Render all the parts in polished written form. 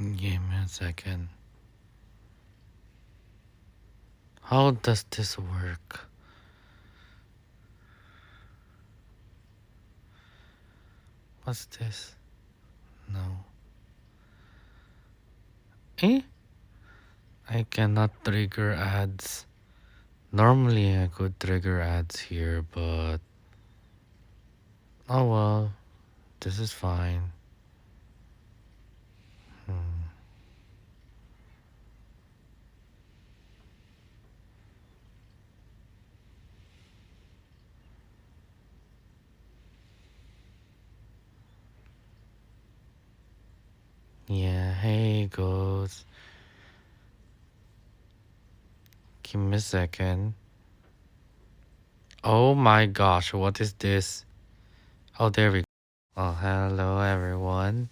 Give me a second. How does this work? What's this? No. Eh? I cannot trigger ads. Normally I could trigger ads here, but oh well, this is fine. Hmm. Yeah, hey goes. Give me a second. Oh my gosh, what is this? Oh, there we go. Oh, hello everyone.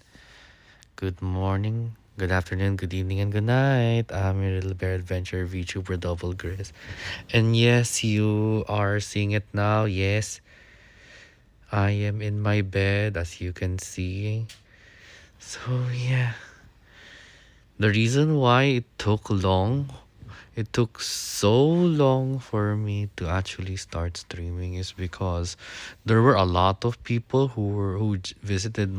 Good morning, good afternoon, good evening, and good night. I'm your little bear adventure VTuber Double Grizz. And yes, you are seeing it now. Yes, I am in my bed, as you can see. So, yeah. The reason why it took so long for me to actually start streaming is because there were a lot of people who visited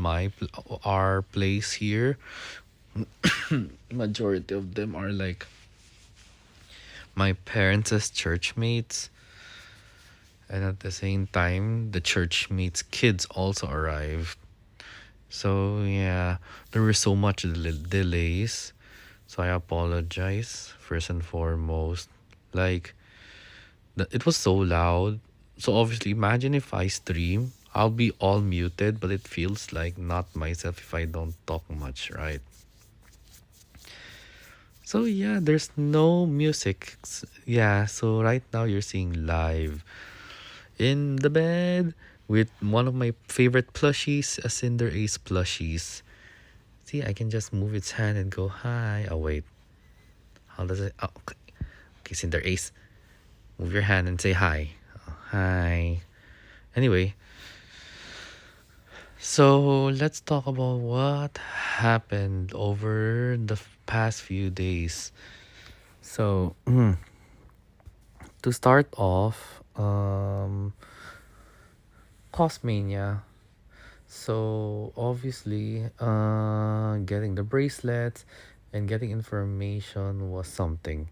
our place here. Majority of them are like my parents' church mates, and at the same time the church mates kids also arrived. So yeah, there were so much delays. So I apologize first and foremost. Like it was so loud. So obviously imagine if I stream, I'll be all muted, but it feels like not myself if I don't talk much, right? So yeah, there's no music. Yeah, so right now you're seeing live in the bed with one of my favorite plushies, a Cinder Ace plushies. See, I can just move its hand and go hi. Oh wait, how does it? Oh, okay, okay, Cinder Ace, move your hand and say hi. Oh, hi. Anyway, so let's talk about what happened over the past few days. So to start off, Cosmania. So obviously, getting the bracelets and getting information was something.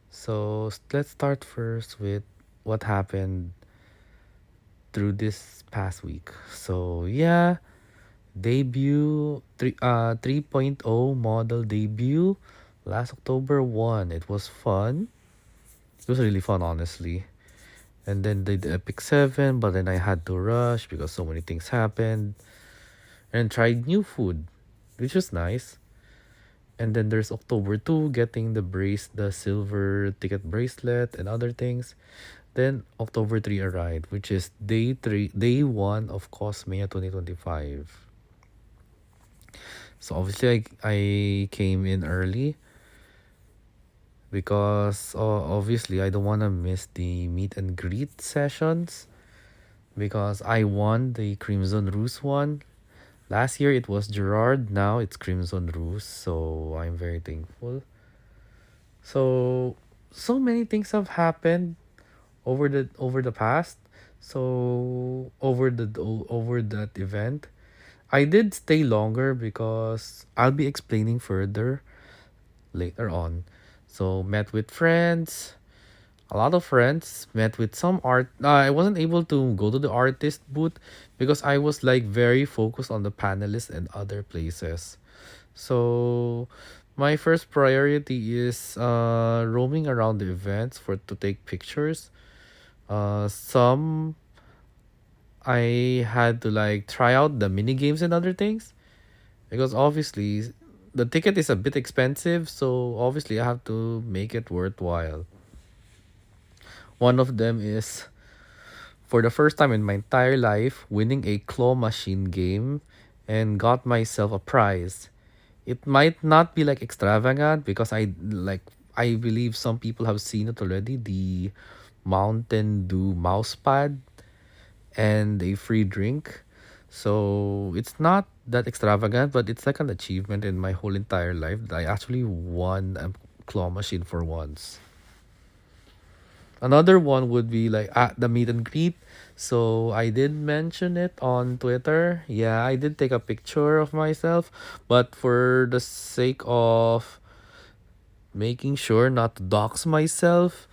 So let's start first with what happened through this past week. So yeah, debut 3.0 model debut last October 1. It was fun. It was really fun, honestly. And then did the Epic 7, but then I had to rush because so many things happened. And tried new food, which was nice. And then there's October 2, getting the silver ticket bracelet and other things. Then October 3 arrived, which is day 1 of Cosmania 2025. So obviously I came in early because obviously I don't want to miss the meet and greet sessions because I won the Crimson Ruse one. Last year it was Gerard, now it's Crimson Ruse, so I'm very thankful. So so many things have happened over the past. So over that event, I did stay longer because I'll be explaining further later on. So met with friends, a lot of friends, met with some art. I wasn't able to go to the artist booth because I was like very focused on the panelists and other places. So my first priority is roaming around the events for to take pictures. Some I had to like try out the mini games and other things because obviously the ticket is a bit expensive, so obviously I have to make it worthwhile. One of them is for the first time in my entire life winning a claw machine game and got myself a prize. It might not be like extravagant because I believe some people have seen it already, the Mountain Dew mouse pad and a free drink. So it's not that extravagant, but it's like an achievement in my whole entire life that I actually won a claw machine for once. Another one would be like at the meet and greet. So I did mention it on Twitter. Yeah, I did take a picture of myself, but for the sake of making sure not to dox myself,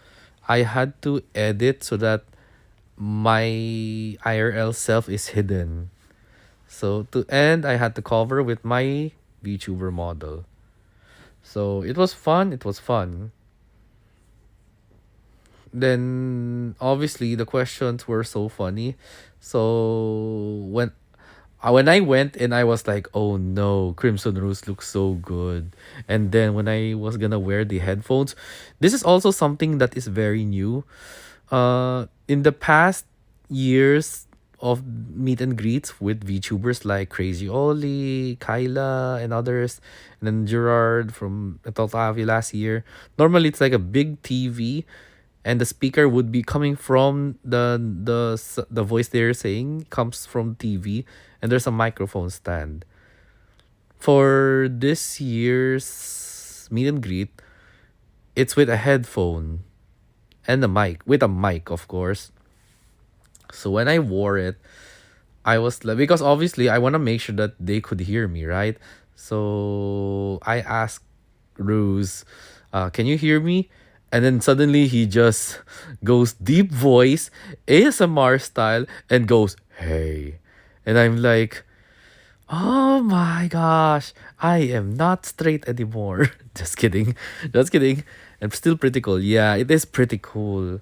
I had to edit so that my IRL self is hidden. So to end, I had to cover with my VTuber model. So it was fun. It was fun. Then obviously the questions were so funny. So when I went and I was like, oh no, Crimson Rose looks so good. And then when I was gonna wear the headphones, this is also something that is very new. In the past years of meet and greets with VTubers like Crazy Oli, Kyla, and others, and then Gerard from Totavi last year, normally it's like a big TV and the speaker would be coming from the voice they're saying comes from TV, and there's a microphone stand. For this year's meet and greet, it's with a headphone and a mic, with a mic, of course. So when I wore it, I was like, because obviously I want to make sure that they could hear me, right? So I asked Ruse, can you hear me? And then suddenly he just goes deep voice, ASMR style, and goes, hey. And I'm like, oh my gosh, I am not straight anymore. Just kidding. Just kidding. I'm still pretty cool. Yeah, it is pretty cool.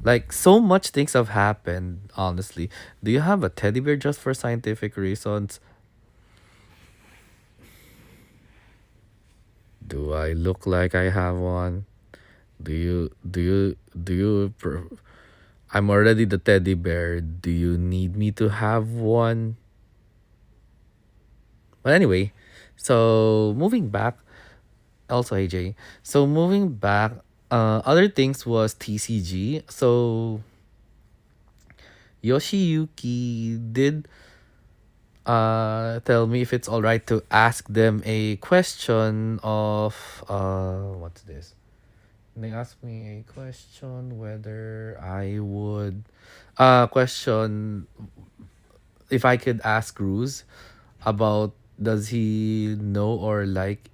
Like, so much things have happened, honestly. Do you have a teddy bear just for scientific reasons? Do I look like I have one? Do you I'm already the teddy bear. Do you need me to have one? But anyway, so moving back, also AJ. So moving back, other things was TCG. So Yoshiyuki did tell me if it's all right to ask them a question of what's this? They asked me a question whether I would question if I could ask Ruse about does he know or like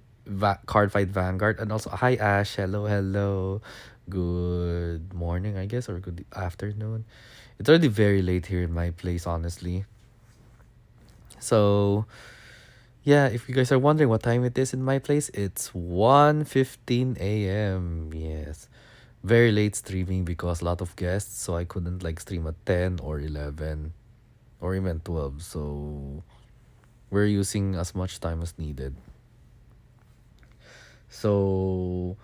card fight Vanguard, and also hi Ash, hello, hello, good morning I guess, or good afternoon. It's already very late here in my place, honestly. So yeah, if you guys are wondering what time it is in my place, it's 1:15 a.m. Yes. Very late streaming because a lot of guests, so I couldn't like stream at 10 or 11 or even 12. So we're using as much time as needed. So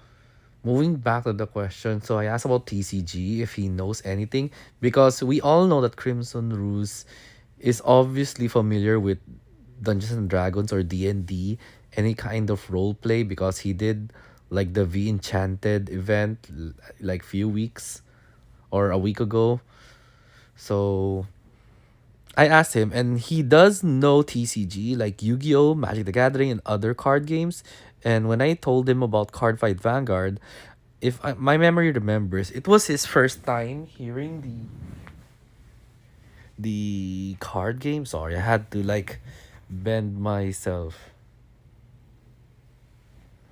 moving back to the question, so I asked about TCG if he knows anything, because we all know that Crimson Ruse is obviously familiar with Dungeons and Dragons or D&D, any kind of role play, because he did like the V Enchanted event like few weeks or a week ago. So I asked him, and he does know TCG like Yu-Gi-Oh, Magic the Gathering, and other card games. And when I told him about Card Fight Vanguard, if my memory remembers, it was his first time hearing the card game. Sorry, I had to like bend myself.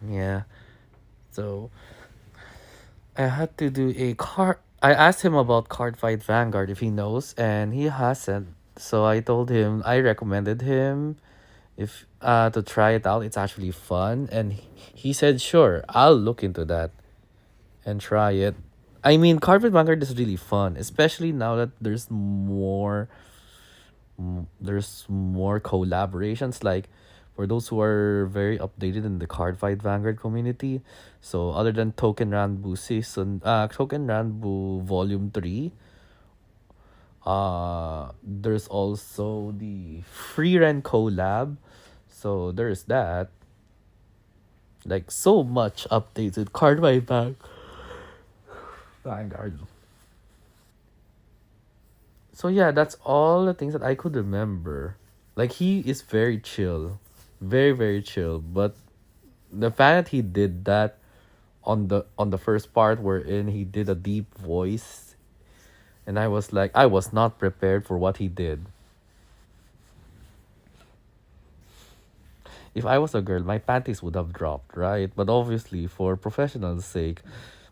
Yeah. So I had to do a card. I asked him about Card Fight Vanguard if he knows, and he hasn't. So I told him I recommended him if to try it out. It's actually fun, and he said sure, I'll look into that and try it. I mean, Card Fight Vanguard is really fun, especially now that there's more collaborations, like for those who are very updated in the Card Fight Vanguard community. So other than Token Ranbu Volume 3, there's also the Free Rent collab. So there's that. Like, so much updated Card Fight Vanguard. So yeah, that's all the things that I could remember. Like he is very chill, very very chill. But the fact that he did that on the first part wherein he did a deep voice, and I was like, I was not prepared for what he did. If I was a girl, my panties would have dropped, right? But obviously, for professional's sake,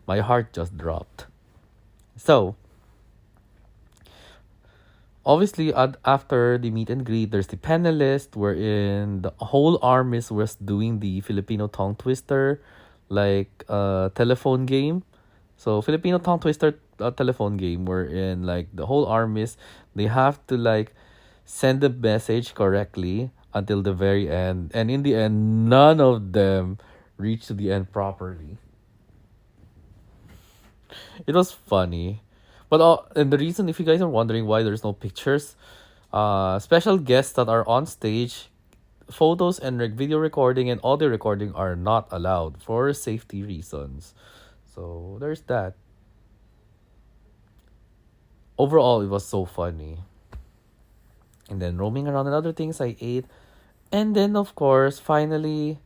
my heart just dropped. So, obviously, after the meet and greet, there's the panelist wherein the whole armies was doing the Filipino tongue twister, like telephone game. So Filipino tongue twister telephone game wherein like the whole armies they have to like send the message correctly until the very end, and in the end, none of them reached to the end properly. It was funny. But and the reason, if you guys are wondering why there's no pictures, special guests that are on stage, photos and video recording and audio recording are not allowed for safety reasons. So there's that. Overall, it was so funny. And then roaming around and other things I ate. And then, of course, finally,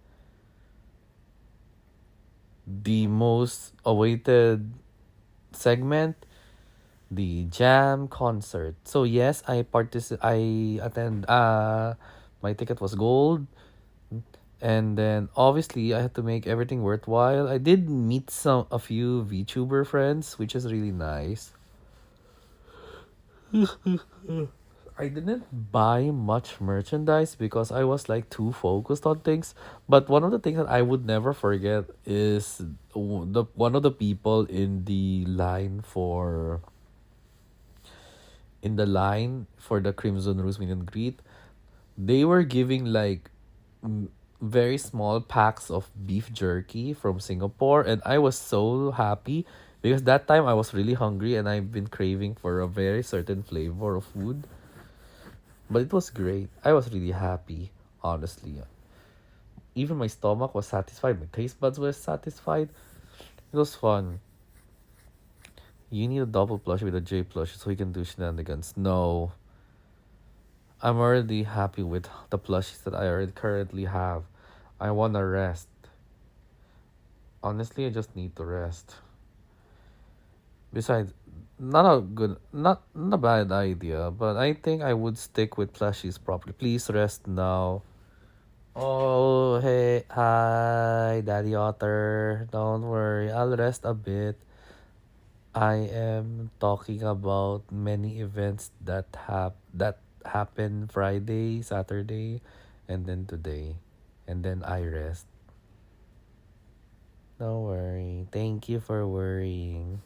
the most awaited segment, the jam concert. So yes, I attend my ticket was gold, and then obviously I had to make everything worthwhile. I did meet a few VTuber friends, which is really nice. I didn't buy much merchandise because I was like too focused on things. But one of the things that I would never forget is the one of the people in the line for the Crimson Rose meet and greet. They were giving like very small packs of beef jerky from Singapore, and I was so happy because that time I was really hungry and I've been craving for a very certain flavor of food. But it was great. I was really happy, honestly. Even my stomach was satisfied, my taste buds were satisfied. It was fun. You need a double plush with a J plush so you can do shenanigans. No, I'm already happy with the plushies that I already currently have. I wanna rest. Honestly, I just need to rest. Besides, not a bad idea, but I think I would stick with plushies properly. Please rest now. Oh, hey, hi, Daddy Otter. Don't worry, I'll rest a bit. I am talking about many events that happen Friday, Saturday, and then today, and then I rest. Don't worry. Thank you for worrying.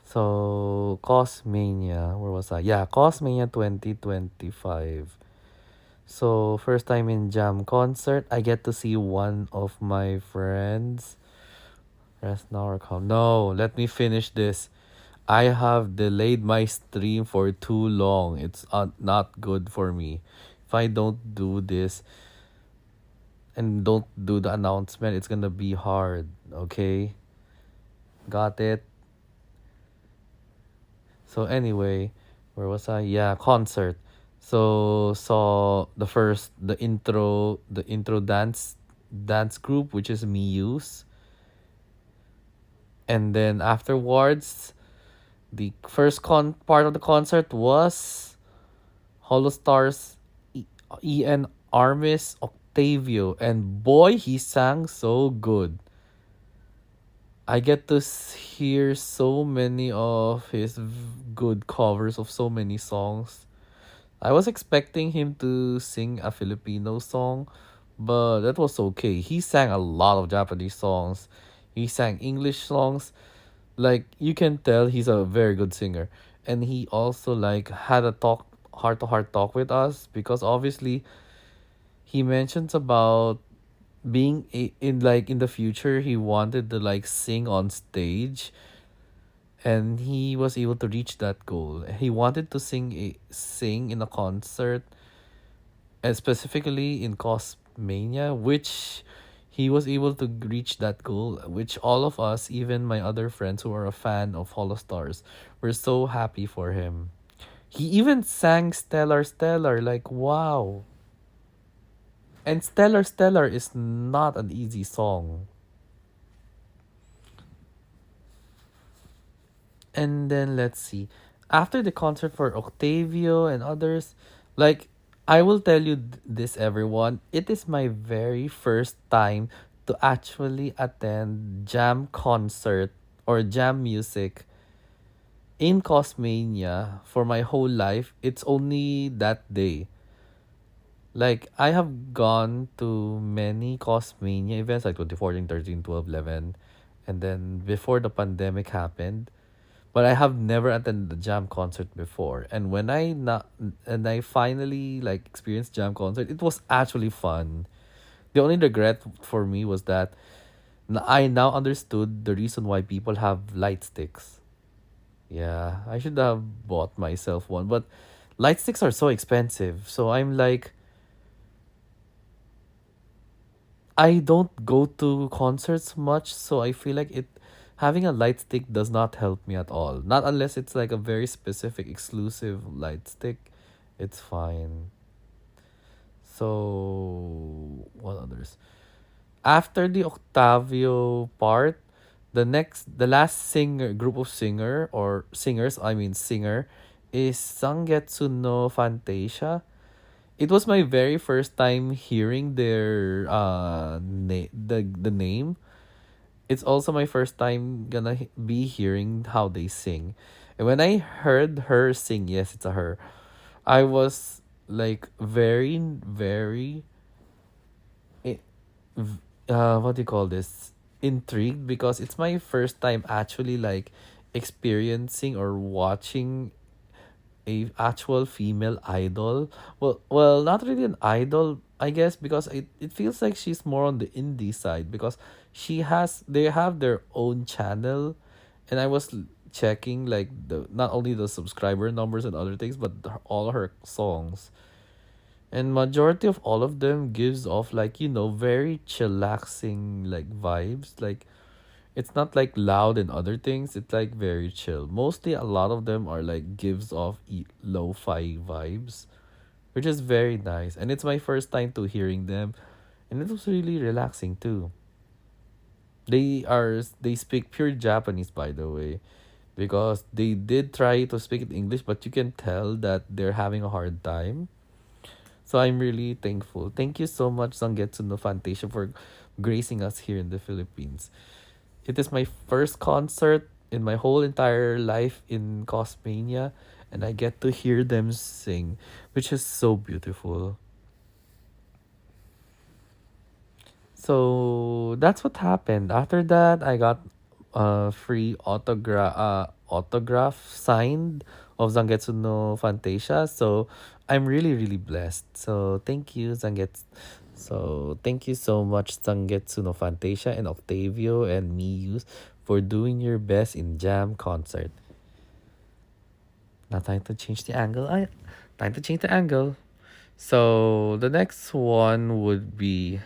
So, Cosmania, where was I? Yeah, Cosmania 2025. So, first time in Jam concert, I get to see one of my friends. Rest now or come? No, let me finish this. I have delayed my stream for too long. It's not good for me. If I don't do this and don't do the announcement, it's gonna be hard. Okay? Got it? So anyway, where was I? Yeah, concert. So saw the intro dance group, which is Miyu's, and then afterwards, the first part of the concert was Holostars En Armis Octavio, and boy, he sang so good. I get to hear so many of his good covers of so many songs. I was expecting him to sing a Filipino song, but that was okay. He sang a lot of Japanese songs. He sang English songs. Like you can tell he's a very good singer. And he also like had a heart to heart talk with us because obviously he mentions about in like in the future he wanted to like sing on stage, and he was able to reach that goal. He wanted to sing in a concert, and specifically in Cosmania, which he was able to reach that goal, which all of us, even my other friends who are a fan of Hollow Stars, were so happy for him. He even sang Stellar Stellar, like wow. And Stellar Stellar is not an easy song. And then let's see. After the concert for Octavio and others, like I will tell you this everyone, it is my very first time to actually attend jam concert or jam music in Cosmania for my whole life. It's only that day. Like I have gone to many Cosmania events like 2014, 13, 12, 11, and then before the pandemic happened, but I have never attended the jam concert before. And when I finally like experienced jam concert, it was actually fun. The only regret for me was that I now understood the reason why people have light sticks. Yeah, I should have bought myself one, but light sticks are so expensive. So I'm like, I don't go to concerts much, so I feel like it having a light stick does not help me at all. Not unless it's like a very specific exclusive light stick. It's fine. So what others? After the Octavio part, the last singer group of singer is Sangetsu no Fantasia. It was my very first time hearing their the name. It's also my first time gonna be hearing how they sing. And when I heard her sing, yes, it's a her. I was like very i- what do you call this? Intrigued because it's my first time actually like experiencing or watching a actual female idol. Well, not really an idol, I guess, because it feels like she's more on the indie side because they have their own channel, and I was checking like the not only the subscriber numbers and other things, but all her songs. And majority of all of them gives off like, very chillaxing like vibes. Like it's not like loud and other things. It's like very chill. Mostly a lot of them are like gives off lo-fi vibes, which is very nice. And it's my first time to hearing them, and it was really relaxing too. They speak pure Japanese, by the way, because they did try to speak in English, but you can tell that they're having a hard time. So I'm really thankful. Thank you so much, Zangetsu no Fantasia, for gracing us here in the Philippines. It is my first concert in my whole entire life in Cosmania, and I get to hear them sing, which is so beautiful. So that's what happened. After that, I got a free autograph signed of Zangetsu no Fantasia. So I'm really blessed. So thank you, Zangetsu. So thank you so much, Zangetsu no Fantasia and Octavio and Miyus, for doing your best in Jam concert. Now time to change the angle. Time to change the angle. So the next one would be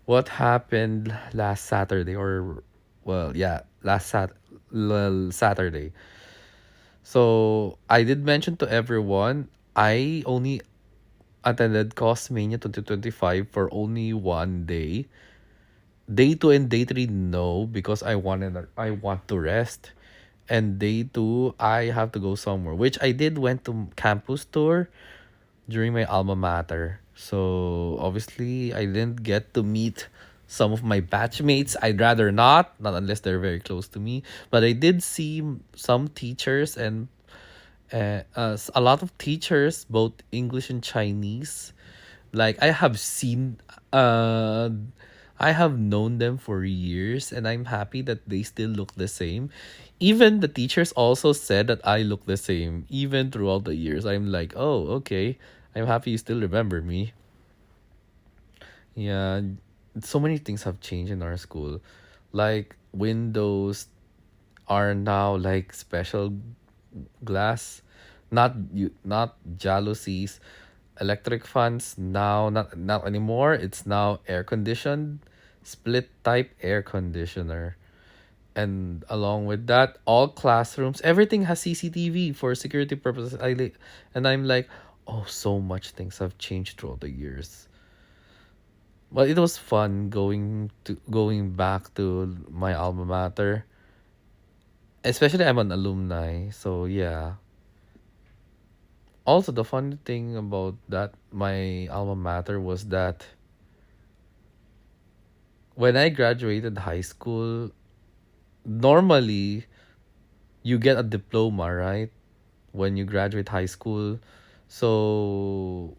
what happened last Saturday, or well, yeah, Saturday. So I did mention to everyone I only attended Cosmania 2025 for only one day. Day 2 and day 3 no, because I want to rest. And day 2 I have to go somewhere, which I did went to campus tour during my alma mater. So obviously, I didn't get to meet some of my batchmates. I'd rather not unless they're very close to me. But I did see some teachers and a lot of teachers, both English and Chinese. Like uh, I have known them for years, and I'm happy that they still look the same. Even the teachers also said that I look the same, even throughout the years. I'm like, oh, okay. I'm happy you still remember me. Yeah, so many things have changed in our school. Like windows are now like special glass, not jalousies. Electric fans now not anymore. It's now air conditioned, split type air conditioner. And along with that, all classrooms, everything has CCTV for security purposes. And I'm like, oh, so much things have changed throughout the years. But it was fun going back to my alma mater. Especially I'm an alumni, so yeah. Also, the funny thing about that my alma mater was that when I graduated high school, normally you get a diploma, right? When you graduate high school. So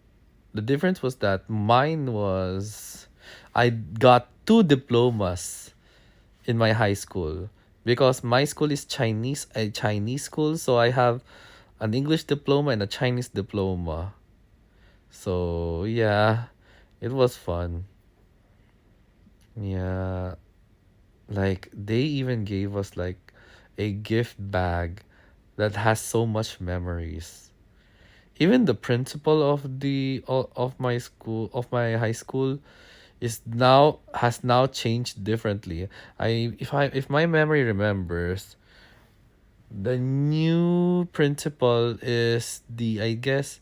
the difference was that mine was I got two diplomas in my high school because my school is a Chinese school, so I have an English diploma and a Chinese diploma. So yeah, it was fun. Yeah, like they even gave us like a gift bag that has so much memories. Even the principal of my school of my high school is now has now changed differently. If my memory remembers, the new principal is the, I guess,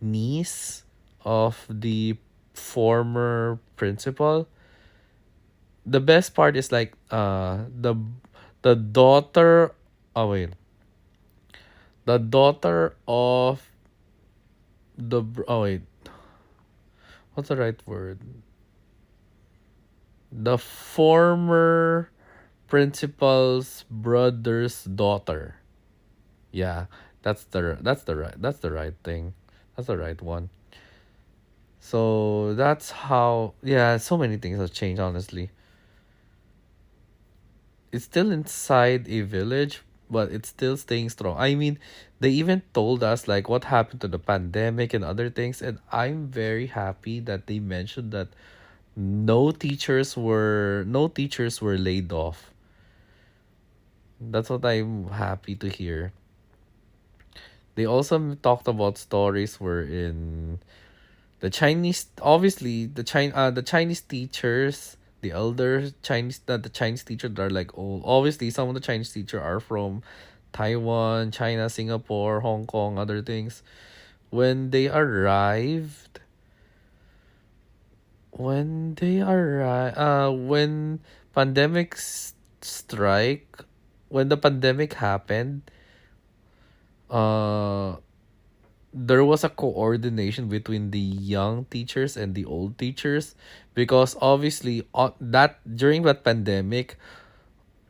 niece of the former principal. The best part is like the daughter, oh wait, the daughter of oh wait, what's the right word? The former principal's brother's daughter. Yeah, that's the right thing. That's the right one. So that's how, yeah, so many things have changed honestly. It's still inside a village, but it's still staying strong. I mean, they even told us like what happened to the pandemic and other things, and I'm very happy that they mentioned that no teachers were laid off. That's what I'm happy to hear. They also talked about stories wherein the Chinese teachers, the elder Chinese the Chinese teachers that are like old. Obviously, some of the Chinese teachers are from Taiwan, China, Singapore, Hong Kong, other things. When they arrived, when strike, when the pandemic happened, uh there was a coordination between the young teachers and the old teachers, because obviously on that during that pandemic,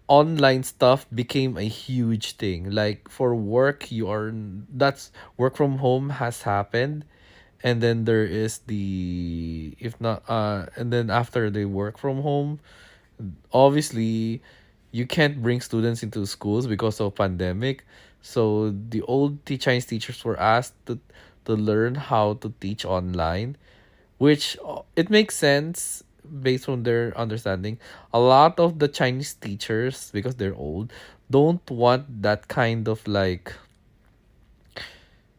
online stuff became a huge thing. Like for work, that's work from home has happened, and then there is the if not and then after they work from home, obviously you can't bring students into schools because of pandemic. So the Chinese teachers were asked to learn how to teach online, which it makes sense based on their understanding. A lot of the Chinese teachers, because they're old, don't want that kind of like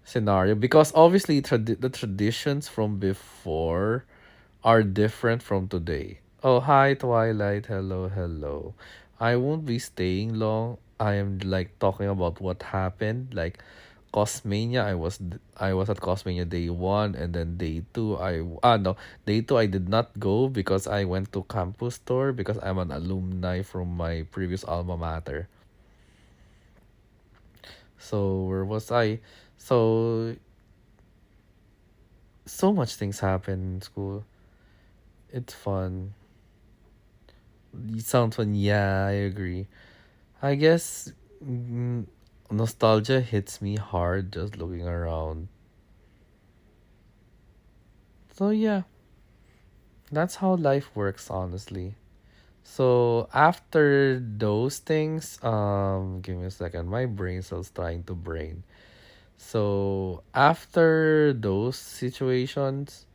scenario, because obviously the traditions from before are different from today. Oh, hi, Twilight. Hello, hello. I won't be staying long. I am like talking about what happened. Like Cosmania, I was at Cosmania day one, and then day two no, day two I did not go because I went to campus tour because I'm an alumni from my previous alma mater. So where was I? So so much things happen in school. It's fun. It sounds fun. Yeah, I agree. I guess nostalgia hits me hard just looking around. So yeah, that's how life works honestly. So after those things, give me a second. My brain cell's trying to brain. So after those situations,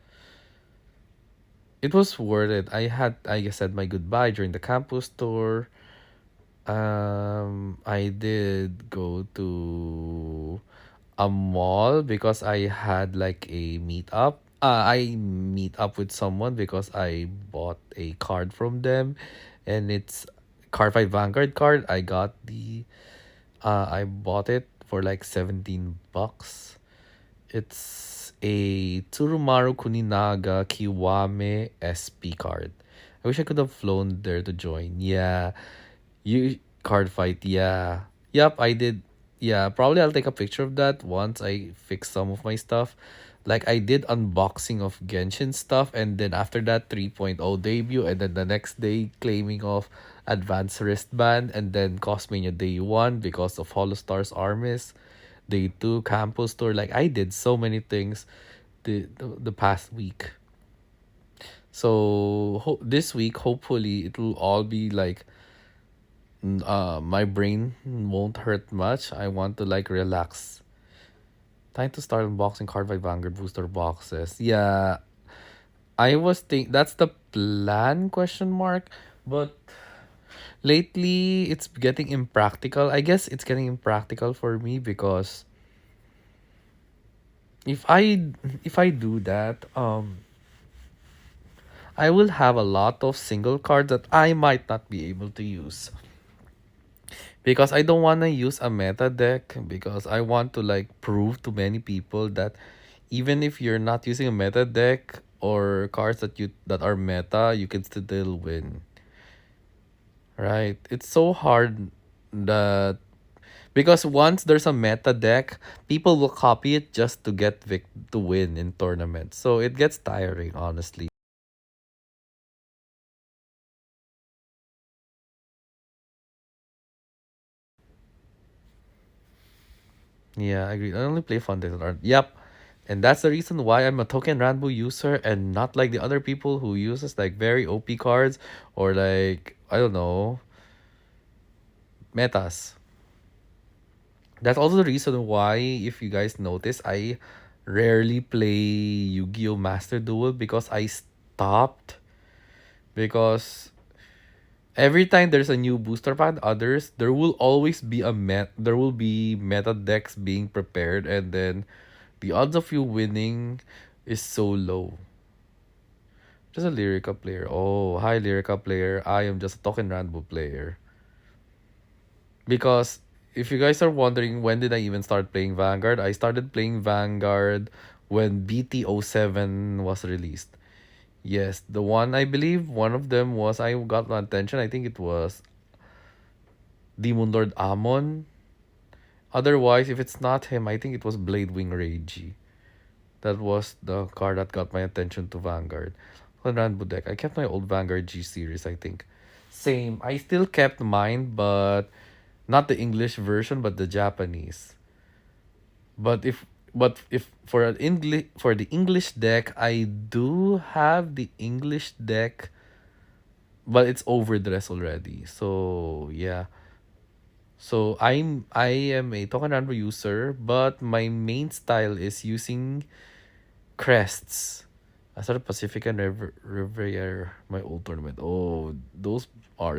it was worth it. I said my goodbye during the campus tour. I did go to a mall because I had like a meetup. I meet up with someone because I bought a card from them, and it's Cardfight Vanguard card. I bought it for like 17 bucks. It's a Tsurumaru Kuninaga Kiwame SP card. I wish I could have flown there to join. Yeah. You card fight, yeah. Yep, I did. Yeah, probably I'll take a picture of that once I fix some of my stuff. Like I did unboxing of Genshin stuff and then after that 3.0 debut and then the next day claiming of advanced wristband and then Cosmania day 1 because of Holostars Armis. Day 2 campus tour. Like I did so many things the past week. So this week hopefully it'll all be like my brain won't hurt much. I want to like relax. Time to start unboxing card by Vanguard booster boxes. Yeah, I was that's the plan question mark, but lately it's getting impractical. I guess it's getting impractical for me because if I do that, I will have a lot of single cards that I might not be able to use. Because I don't want to use a meta deck because I want to like prove to many people that even if you're not using a meta deck or cards that are meta, you can still win. Right? It's so hard that because once there's a meta deck, people will copy it just to get to win in tournaments. So it gets tiring, honestly. Yeah, I agree. I only play fun decks that aren't. Yep. And that's the reason why I'm a token Ranbo user and not like the other people who uses like very OP cards or like I don't know metas. That's also the reason why if you guys notice I rarely play Yu-Gi-Oh! Master Duel because I stopped because every time there's a new booster pack, others there will always be there will be meta decks being prepared and then the odds of you winning is so low. Just a Lyrica player. Oh, hi Lyrica player. I am just a token Ranbo player. Because if you guys are wondering when did I even start playing Vanguard, I started playing Vanguard when BT07 was released. Yes, the one I believe one of them was I got my attention. I think it was Demon Lord Amon. Otherwise, if it's not him, I think it was Bladewing Reiji. That was the card that got my attention to Vanguard. On Ranbu deck, I kept my old Vanguard G series, I think. Same. I still kept mine, but not the English version, but the Japanese. But if for the English deck, I do have the English deck, but it's overdressed already. So yeah. So I am a Token Ranbu user, but my main style is using crests. I started Pacific and Riviera, my old tournament. Oh, those are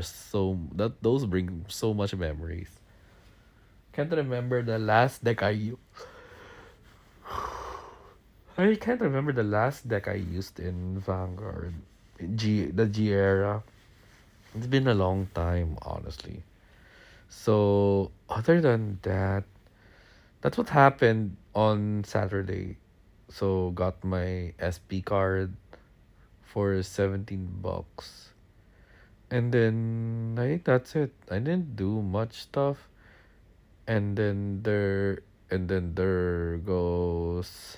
those bring so much memories. Can't remember the last deck I can't remember the last deck I used in Vanguard. The G era. It's been a long time, honestly. So other than that, that's what happened on Saturday. So got my SP card for 17 bucks. And then I think that's it. I didn't do much stuff. And there goes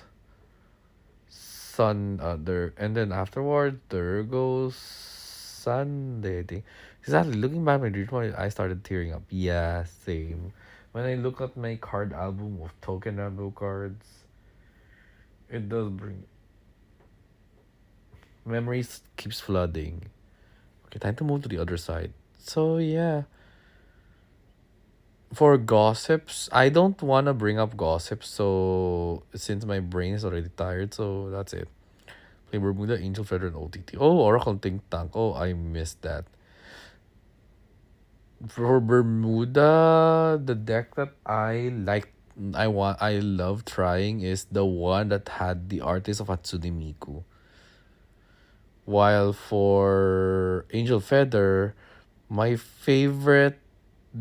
there and then afterward there goes Sunday, I think. Exactly. Looking back at my dream point, I started tearing up. Yeah, same. When I look at my card album of token Rambo cards, it does bring memories keeps flooding. Okay, time to move to the other side. So yeah. For gossips, I don't wanna bring up gossips, so since my brain is already tired, so that's it. Play Bermuda, Angel Feather, and OTT. Oh, Oracle Think Tank. Oh, I missed that. For Bermuda, the deck that I love trying is the one that had the artist of Hatsune Miku. While for Angel Feather, My favorite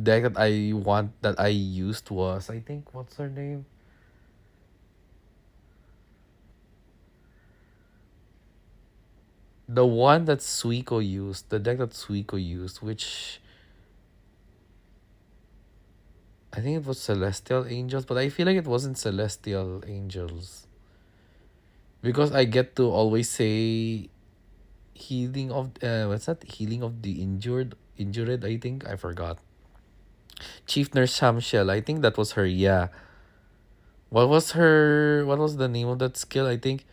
deck that I used was, I think, what's her name? The one that Suiko used, the deck that Suiko used, which I think it was Celestial Angels, but I feel like it wasn't Celestial Angels because I get to always say healing of what's that? Healing of the injured. I think I forgot. Chief Nurse Shamshell. I think that was her. Yeah. What was her? What was the name of that skill? I think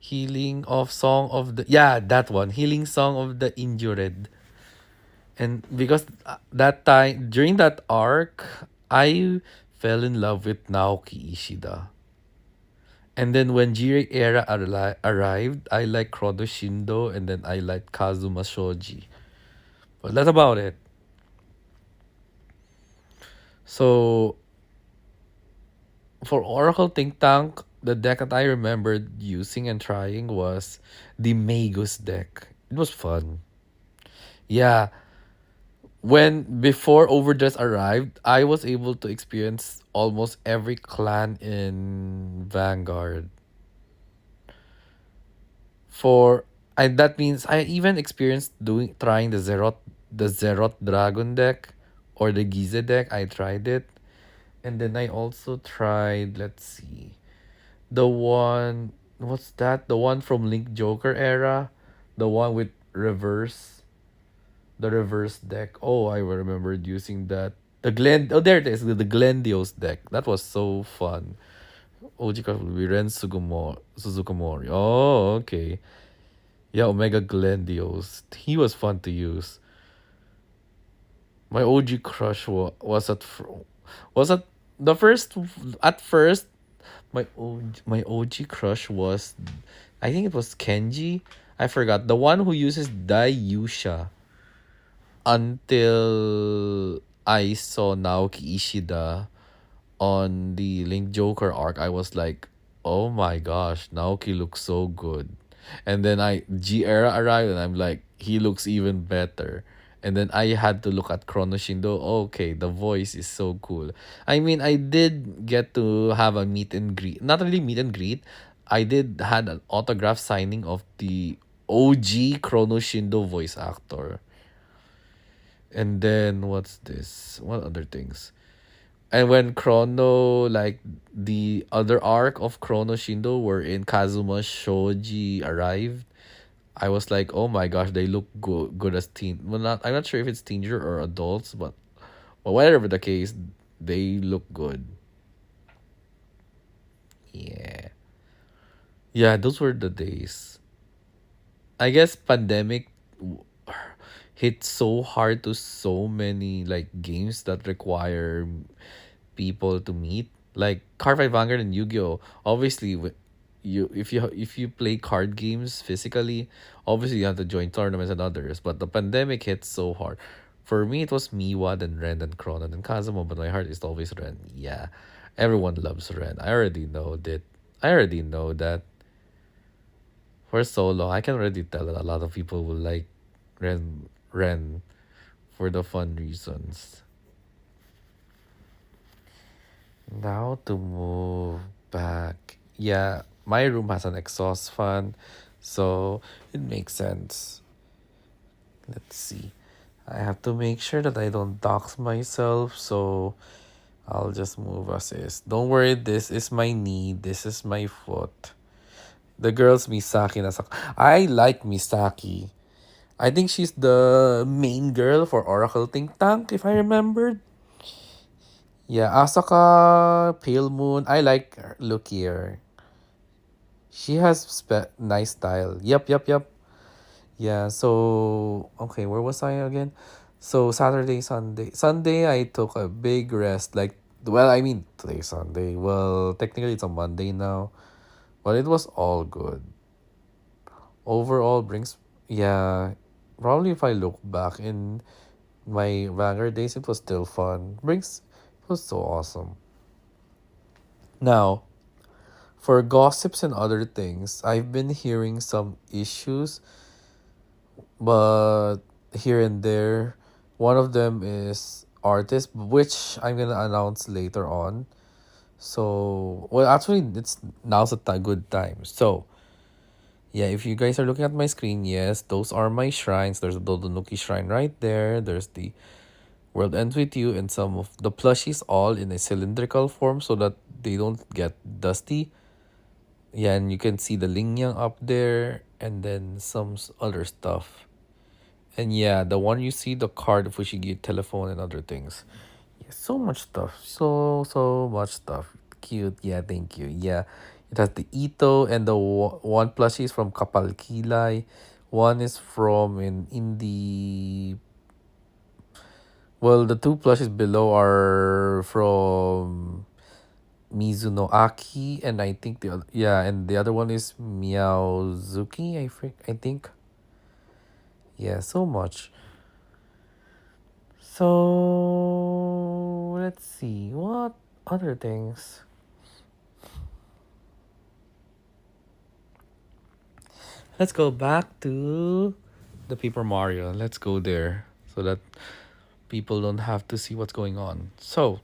healing of song of the, yeah, that one, healing song of the injured. And because that time during that arc, I fell in love with Naoki Ishida. And then when Jirai era arrived, I like Chrono Shindo and then I like Kazuma Shoji. But that's about it. So for Oracle Think Tank, the deck that I remembered using and trying was the Magus deck. It was fun. Yeah, when before Overdress arrived, I was able to experience almost every clan in Vanguard. For I that means I even experienced doing trying the Zeroth Dragon deck or the Gize deck. I tried it. And then I also tried, let's see, the one, what's that? The one from Link Joker era, the one with the reverse deck. Oh, I remembered using that. Oh, there it is, the Glendios deck. That was so fun. Ojika will be Ren Suzukamori. Oh, okay. Yeah, Omega Glendios. He was fun to use. My OG crush was at the first at first my OG crush was, I think it was Kenji. I forgot the one who uses Daiyusha until I saw Naoki Ishida on the Link Joker arc. I was like, oh my gosh, Naoki looks so good. And then G Era arrived and I'm like, he looks even better. And then I had to look at Chrono Shindo. Okay, the voice is so cool. I mean, I did get to have a meet and greet. Not really meet and greet. I did had an autograph signing of the OG Chrono Shindo voice actor. And then what's this? What other things? And when Chrono, like the other arc of Chrono Shindo, where in Kazuma Shoji arrived, I was like, oh my gosh, they look good as teen. Well, not I'm not sure if it's teenager or adults, but whatever the case, they look good. Yeah, yeah, those were the days. I guess pandemic w- hit so hard to so many like games that require people to meet. Like Card Vanguard and Yu-Gi-Oh! Obviously, if you play card games physically, obviously you have to join tournaments and others. But the pandemic hit so hard. For me, it was Miwa, then Ren, then Chrono, then Kazuma. But my heart is always Ren. Yeah, everyone loves Ren. I already know that. I already know that for so long. I can already tell that a lot of people will like Ren for the fun reasons. Now to move back. Yeah, my room has an exhaust fan, so it makes sense. Let's see. I have to make sure that I don't dox myself, so I'll just move as is. Don't worry, this is my knee, this is my foot. The girl's Misaki nasa. I like Misaki. I think she's the main girl for Oracle Think Tank, if I remembered. Yeah, Asaka, Pale Moon. I like her look here. She has nice style. Yep. Yeah, so okay, where was I again? So Saturday, Sunday. Sunday I took a big rest. Like, well, I mean today Sunday. Well, technically it's a Monday now, but it was all good. Overall brings, yeah, probably if I look back in my Vanguard days, it was still fun. Brings, it was so awesome. Now, for gossips and other things, I've been hearing some issues, but here and there. One of them is artist, which I'm gonna announce later on. So, well, actually, it's now's a good time. So, yeah, if you guys are looking at my screen, yes, those are my shrines. There's a Dodonuki shrine right there. There's the World Ends With You and some of the plushies all in a cylindrical form so that they don't get dusty. Yeah, and you can see the Lingyang up there and then some other stuff. And yeah, the one you see, the card, the Fushigi telephone and other things. Yeah, so much stuff. So much stuff. Cute. Yeah, thank you. Yeah. It has the Ito and the one plushie is from Kapal Kilay. One is from in the well, the two plushies below are from Mizuno Aki, and I think the other, yeah, and the other one is Miyazuki. I think. Yeah, so much. So let's see what other things. Let's go back to the Paper Mario. Let's go there so that people don't have to see what's going on. So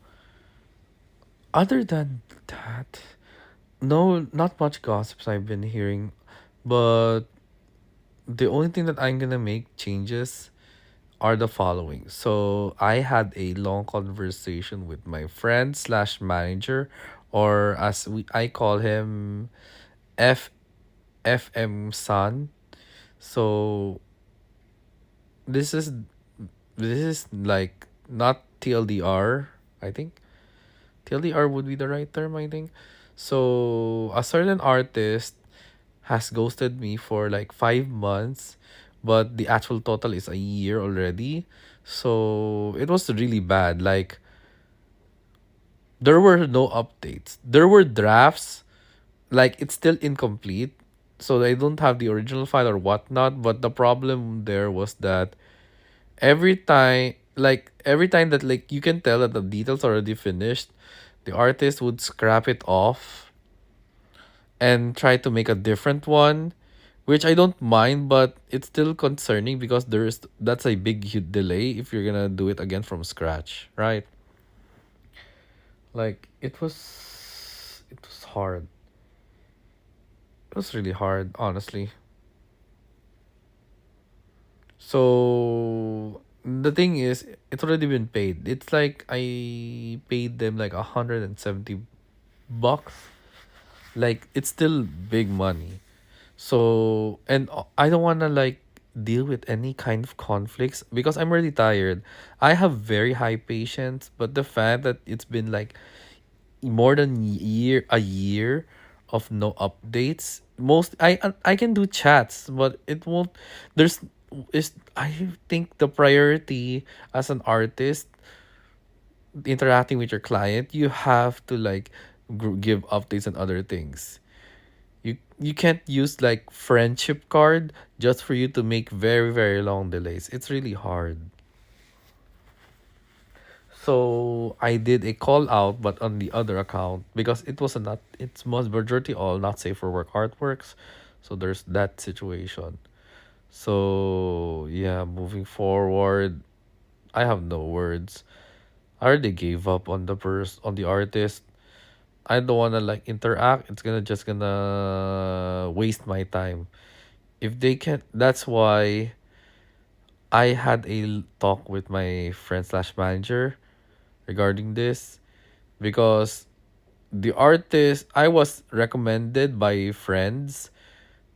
other than that, no, not much gossips I've been hearing, but the only thing that I'm gonna make changes are the following. So I had a long conversation with my friend slash manager, or as I call him, F FM Sun. So this is this is like not TLDR. I think TLDR would be the right term. I think. So a certain artist has ghosted me for like 5 months, but the actual total is a year already. So it was really bad. Like there were no updates. There were drafts, like it's still incomplete. So I don't have the original file or whatnot. But the problem there was that every time that like you can tell that the details are already finished, the artist would scrap it off and try to make a different one, which I don't mind, but it's still concerning because that's a big delay if you're gonna do it again from scratch, right? Like it was hard. It was really hard, honestly. So the thing is, it's already been paid. It's like I paid them like $170. Like it's still big money. So, and I don't want to like deal with any kind of conflicts because I'm really tired. I have very high patience, but the fact that it's been like more than a year of no updates. I can do chats, but it won't. There's is I think the priority as an artist interacting with your client, you have to like give updates and other things. You can't use like friendship card just for you to make very long delays. It's really hard. So I did a call out, but on the other account because it was a not it's most majority all not safe for work artworks. So there's that situation. So yeah, moving forward, I have no words. I already gave up on the artist. I don't wanna like interact. It's gonna waste my time. If they can, that's why I had a talk with my friend slash manager regarding this because the artist I was recommended by friends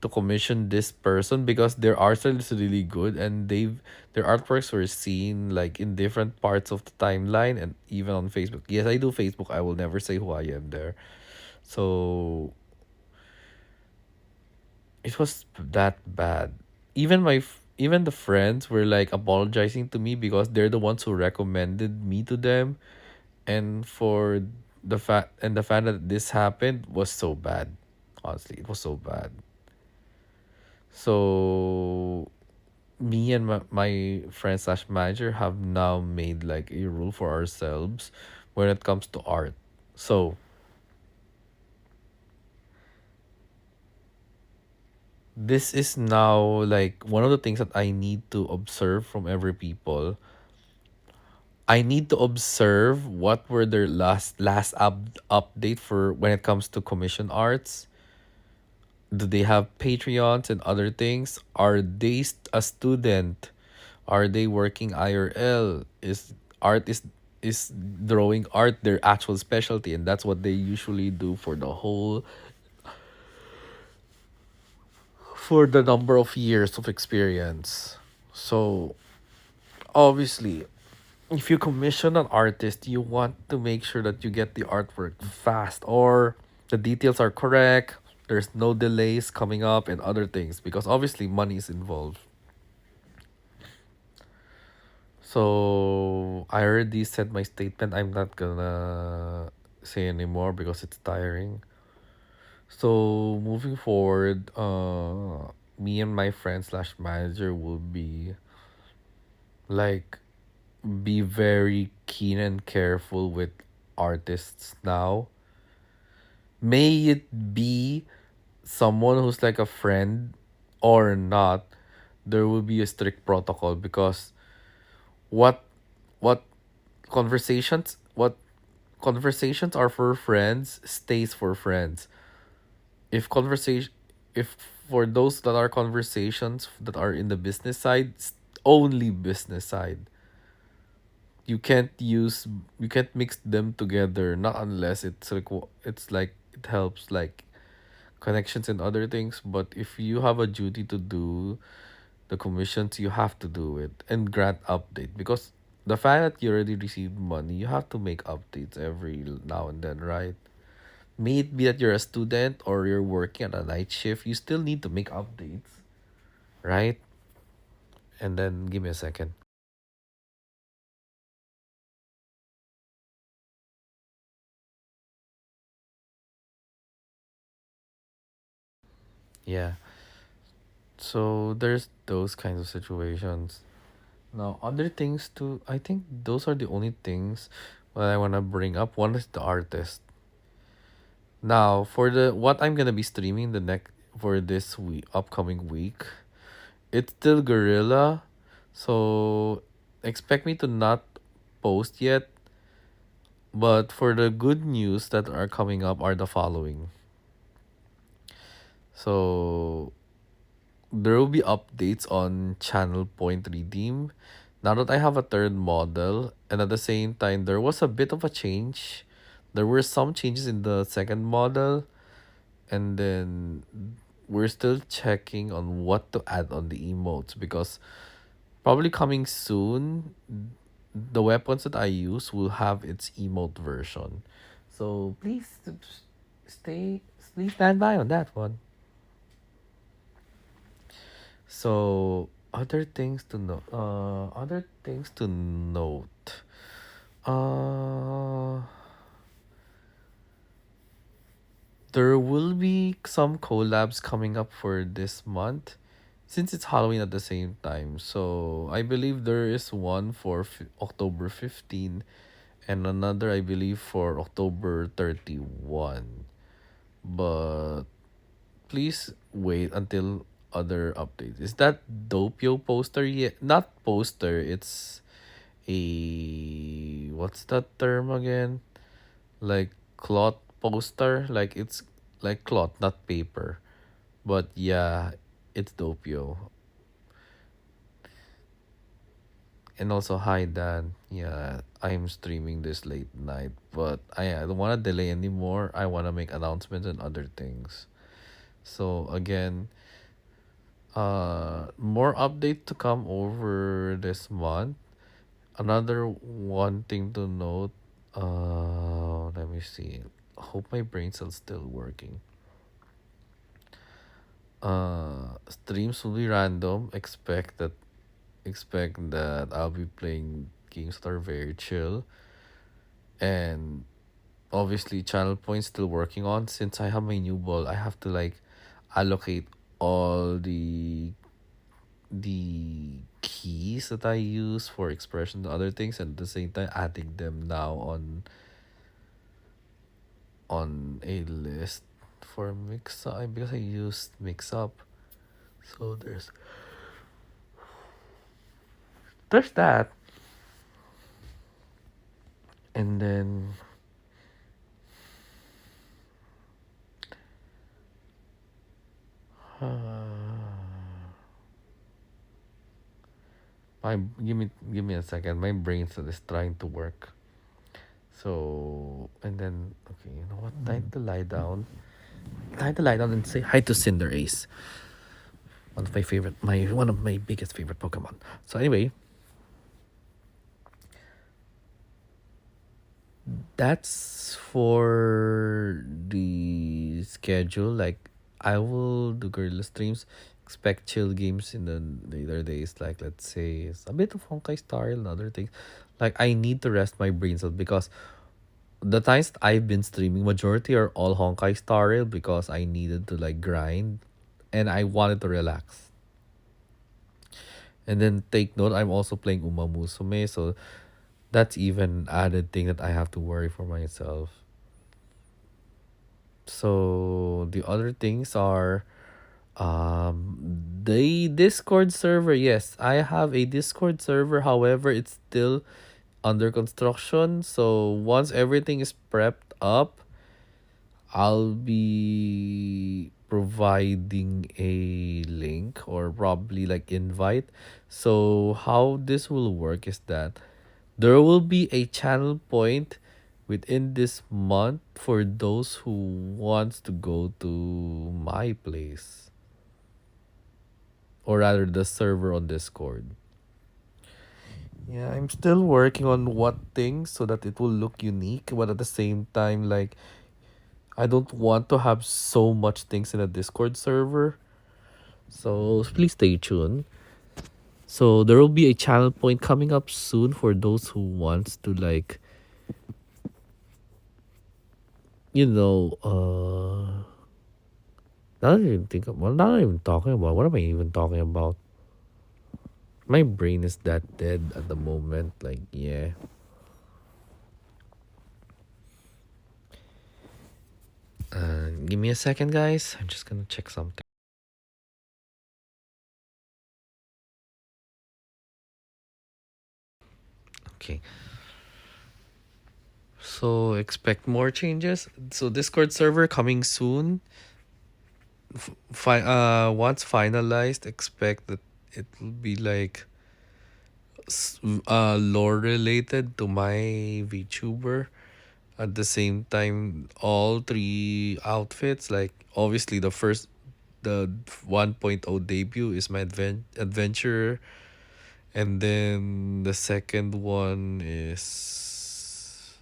to commission this person because their art style is really good and their artworks were seen like in different parts of the timeline and even on Facebook. Yes, I do Facebook. I will never say who I am there. So it was that bad. Even the friends were like apologizing to me because they're the ones who recommended me to them, and for the fact that this happened was so bad. Honestly, it was so bad. So me and my friend slash manager have now made like a rule for ourselves when it comes to art. So this is now like one of the things that I need to observe from every people. I need to observe what were their update for when it comes to commission arts. Do they have Patreons and other things? Are they a student? Are they working IRL? Is drawing art their actual specialty, and that's what they usually do for the number of years of experience. So obviously, if you commission an artist, you want to make sure that you get the artwork fast or the details are correct. There's no delays coming up and other things because obviously money is involved. So I already said my statement. I'm not gonna say anymore because it's tiring. So moving forward, me and my friend slash manager will be like be very keen and careful with artists now. May it be someone who's like a friend or not, there will be a strict protocol because what what what conversations are for friends stays for friends. If conversation if for those that are conversations that are in the business side, only business side. You can't use you can't mix them together not unless it's like it's like it helps like connections and other things, but if you have a duty to do the commissions, you have to do it and grant update because the fact that you already received money, you have to make updates every now and then, right? May it be that you're a student or you're working at a night shift, you still need to make updates, right? And then give me a second. Yeah. So there's those kinds of situations. Now, other things too, I think those are the only things that I want to bring up. One is the artist. Now, for the what I'm gonna be streaming the next for this week, upcoming week, it's still Gorilla, so expect me to not post yet. But for the good news that are coming up are the following. So there will be updates on channel point redeem. Now that I have a third model, and at the same time, there was a bit of a change. There were some changes in the second model, and then we're still checking on what to add on the emotes because probably coming soon, the weapons that I use will have its emote version. So stay, please stand by on that one. So other things to note. Uh, there will be some collabs coming up for this month, since it's Halloween at the same time. So I believe there is one for October 15 and another I believe for October 31. But please wait until other updates. Is that Doppio poster yet? Not poster, it's a what's that term again? Like cloth poster, like it's like cloth, not paper. But yeah, it's Doppio. And also hi Dan. Yeah, I'm streaming this late night, but I don't want to delay anymore. I want to make announcements and other things. So again, more update to come over this month. Another one thing to note, let me see. Hope my brain cell's still working. Streams will be random. Expect that I'll be playing games that are very chill, and obviously channel points still working on. Since I have my new ball, I have to like allocate all the keys that I use for expression and other things, and at the same time adding them now on a list for mix up because I used mix up. So there's that. And then my give me a second. My brain still is trying to work. So and then okay, you know what? Time to lie down. Time to lie down and say hi to Cinderace. One of my biggest favorite Pokemon. So anyway, that's for the schedule. Like I will do guerrilla streams. Expect chill games in the later days. Like let's say it's a bit of Honkai Star and other things. Like I need to rest my brain cells because the times I've been streaming, majority are all Honkai Star Rail because I needed to like grind and I wanted to relax. And then take note, I'm also playing Uma Musume, so that's even added thing that I have to worry for myself. So the other things are the Discord server. Yes, I have a Discord server. However, it's still under construction. So once everything is prepped up, I'll be providing a link or probably like invite. So how this will work is that there will be a channel point within this month for those who wants to go to my place or rather the server on Discord. Yeah, I'm still working on what things so that it will look unique, but at the same time, like I don't want to have so much things in a Discord server. So please stay tuned. So there will be a channel point coming up soon for those who wants to like you know now that I even think of, well, now that I'm even talking about what am I even talking about? My brain is that dead at the moment. Like yeah. Give me a second, guys. I'm just gonna check something. Okay. So expect more changes. So Discord server coming soon. Once finalized, expect that it will be like lore related to my VTuber. At the same time, all three outfits, like obviously the 1.0 debut is my adventurer, and then the second one is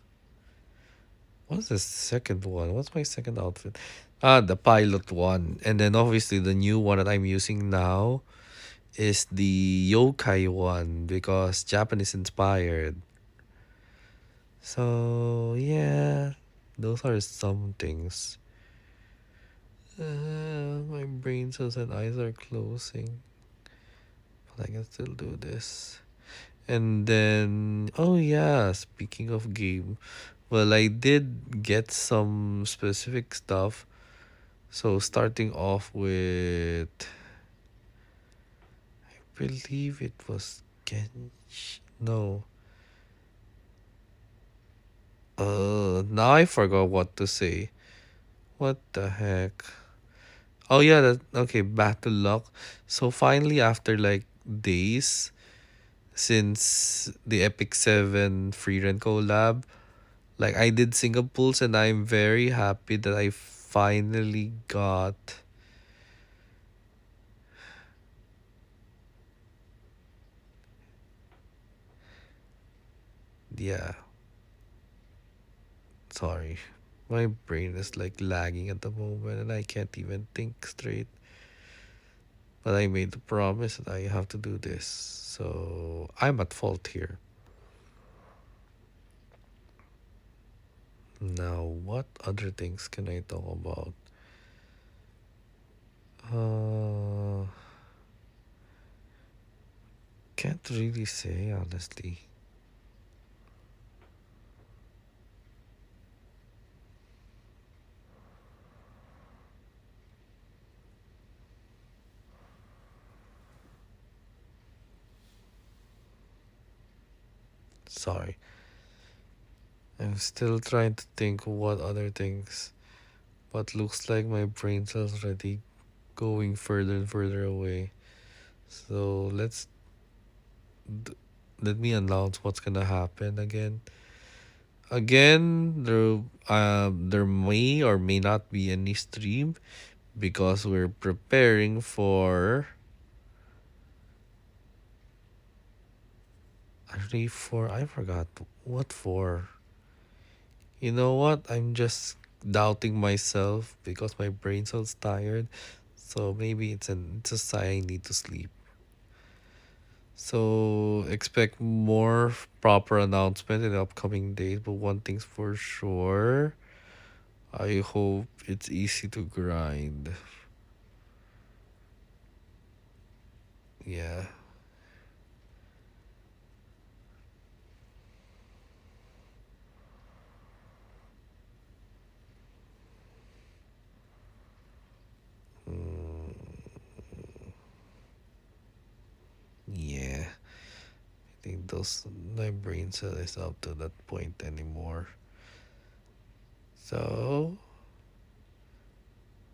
what's the second one? What's my second outfit? Ah, the pilot one, and then obviously the new one that I'm using now is the yokai one because Japanese inspired. So yeah, those are some things. My brain cells and eyes are closing, but I can still do this. And then, oh yeah, speaking of game, well, I did get some specific stuff. So starting off with, I believe it was Gensh. No. Now I forgot what to say. What the heck? Oh yeah, that okay, battle luck. So finally after like days since the Epic 7 free rent collab, like I did single pulls and I'm very happy that I finally got yeah, sorry. My brain is like lagging at the moment and I can't even think straight. But I made the promise that I have to do this. So I'm at fault here. Now, what other things can I talk about? Uh, can't really say honestly. Sorry. I'm still trying to think what other things, but looks like my brain cells already going further and further away. So d- let me announce what's gonna happen again. Again, there may or may not be any stream because we're preparing for actually for I forgot what for. You know what? I'm just doubting myself because my brain cells tired. So maybe it's a sign I need to sleep. So expect more proper announcement in the upcoming days. But one thing's for sure, I hope it's easy to grind. Yeah. Mm, yeah. I think those my brain cell is up to that point anymore. So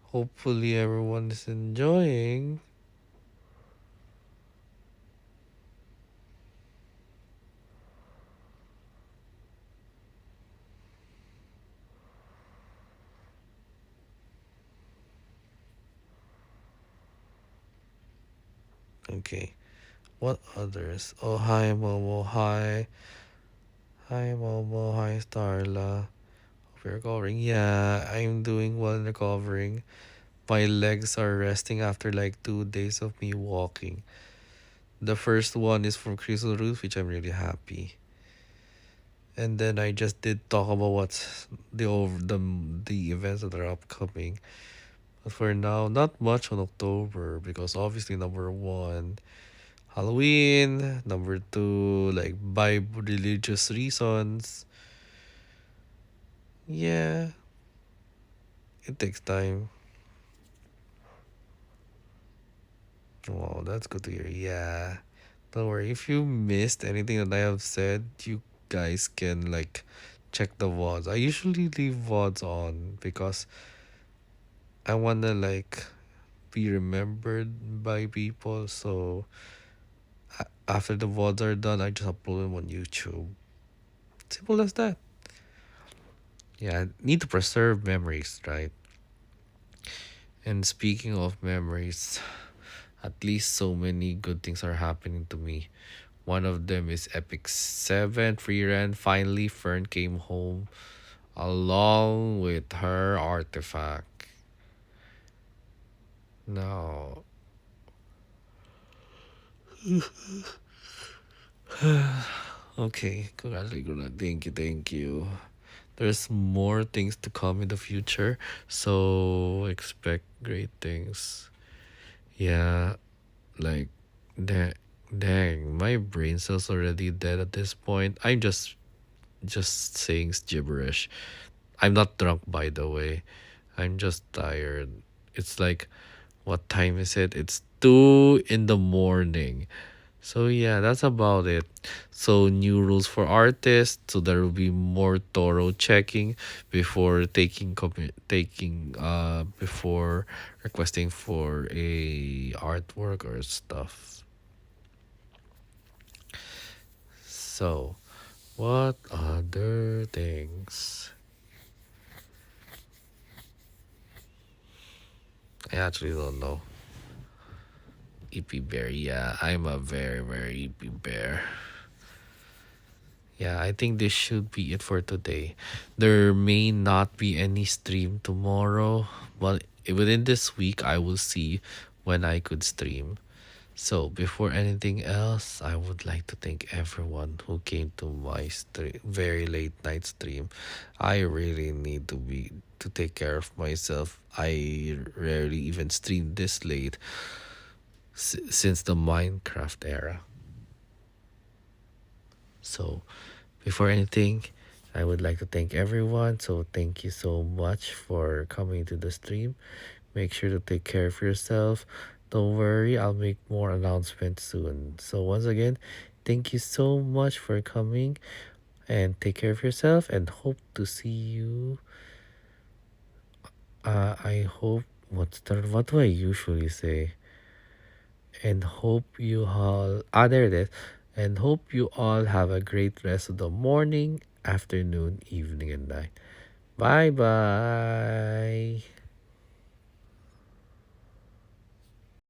hopefully everyone is enjoying. Okay. What others? Oh, hi Momo. Hi. Hi Momo. Hi Starla. Hope you're recovering. Yeah, I'm doing well in recovering. My legs are resting after like 2 days of me walking. The first one is from Crystal Roof, which I'm really happy. And then I just did talk about what's the events that are upcoming. But for now, not much on October because obviously number one, Halloween. Number two, like by religious reasons. Yeah, it takes time. Wow, that's good to hear. Yeah. Don't worry. If you missed anything that I have said, you guys can like check the VODs. I usually leave VODs on because I wanna like be remembered by people. So after the VODs are done, I just upload them on YouTube. Simple as that. Yeah, need to preserve memories, right? And speaking of memories, at least so many good things are happening to me. One of them is Epic 7 free run. Finally, Fern came home along with her artifact. No. Okay, congratulations. Thank you, thank you. There's more things to come in the future, so expect great things. Yeah, like, dang, dang, my brain cells already dead at this point. I'm just saying gibberish. I'm not drunk, by the way. I'm just tired. It's like, what time is it? It's 2 in the morning. So yeah, that's about it. So new rules for artists. So there will be more thorough checking before before requesting for a artwork or stuff. So what other things? I actually don't know. EP bear, yeah, I'm a very very EP bear. Yeah, I think this should be it for today. There may not be any stream tomorrow, but within this week, I will see when I could stream. So, before anything else, I would like to thank everyone who came to my very late night stream. I really need to take care of myself. I rarely even stream this late since the Minecraft era. So, before anything, I would like to thank everyone. So, thank you so much for coming to the stream. Make sure to take care of yourself. Don't worry, I'll make more announcements soon. So, once again, thank you so much for coming. And take care of yourself and hope to see you. I hope, what do I usually say? And hope you all, there it is. And hope you all have a great rest of the morning, afternoon, evening, and night. Bye bye.